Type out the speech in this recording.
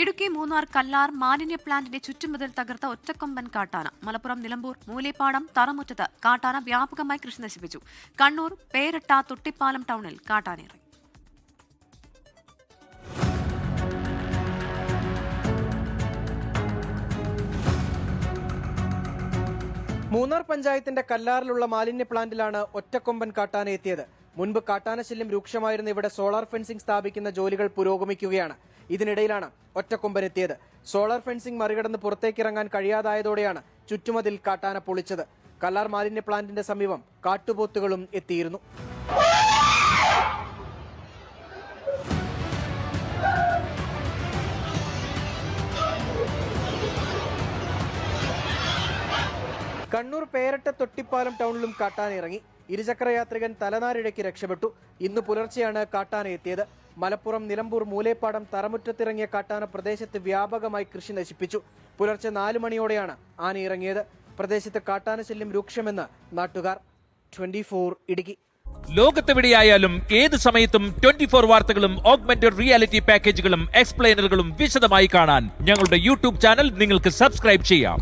ഇടുക്കി മൂന്നാർ കല്ലാർ മാലിന്യ പ്ലാന്റിന്റെ ചുറ്റുമതിൽ തകർത്ത ഒറ്റക്കൊമ്പൻ കാട്ടാന. മലപ്പുറം നിലമ്പൂർ മൂലേപ്പാടം തറമുറ്റത്ത് കാട്ടാന വ്യാപകമായി കൃഷി നശിപ്പിച്ചു. കണ്ണൂർ പേരട്ട തൊട്ടിപ്പാലം ടൗണിൽ കാട്ടാനയിറങ്ങി. മൂന്നാർ പഞ്ചായത്തിന്റെ കല്ലാറിലുള്ള മാലിന്യ പ്ലാന്റിലാണ് ഒറ്റക്കൊമ്പൻ കാട്ടാന എത്തിയത്. മുൻപ് കാട്ടാനശല്യം രൂക്ഷമായിരുന്ന ഇവിടെ സോളാർ ഫെൻസിംഗ് സ്ഥാപിക്കുന്ന ജോലികൾ പുരോഗമിക്കുകയാണ്. ഇതിനിടയിലാണ് ഒറ്റക്കൊമ്പൻ എത്തിയത്. സോളാർ ഫെൻസിംഗ് മറികടന്ന് പുറത്തേക്കിറങ്ങാൻ കഴിയാതായതോടെയാണ് ചുറ്റുമതിൽ കാട്ടാന പൊളിച്ചത്. കല്ലാർ മാലിന്യ പ്ലാന്റിന്റെ സമീപം കാട്ടുപോത്തുകളും എത്തിയിരുന്നു. കണ്ണൂർ പേരട്ട തൊട്ടിപ്പാലം ടൗണിലും കാട്ടാന ഇറങ്ങി. ഇരുചക്ര യാത്രികൻ തലനാരിഴയ്ക്ക് രക്ഷപ്പെട്ടു. ഇന്ന് പുലർച്ചെയാണ് കാട്ടാന എത്തിയത്. മലപ്പുറം നിലമ്പൂർ മൂലേപ്പാടം തറമുറ്റത്തിറങ്ങിയ കാട്ടാന പ്രദേശത്ത് വ്യാപകമായി കൃഷി നശിപ്പിച്ചു. പുലർച്ചെ 4 മണിയോടെയാണ് ആന ഇറങ്ങിയത്. പ്രദേശത്ത് കാട്ടാനശല്യം രൂക്ഷമെന്ന് നാട്ടുകാർ. 24 ഇടുക്കി. ലോകത്തെവിടെയായാലും ഏത് സമയത്തും 24 വാർത്തകളും ഓഗ്മെന്റഡ് റിയാലിറ്റി പാക്കേജുകളും എക്സ്പ്ലെയിനറുകളും വിശദമായി കാണാൻ ഞങ്ങളുടെ യൂട്യൂബ് ചാനൽ നിങ്ങൾക്ക് സബ്സ്ക്രൈബ് ചെയ്യാം.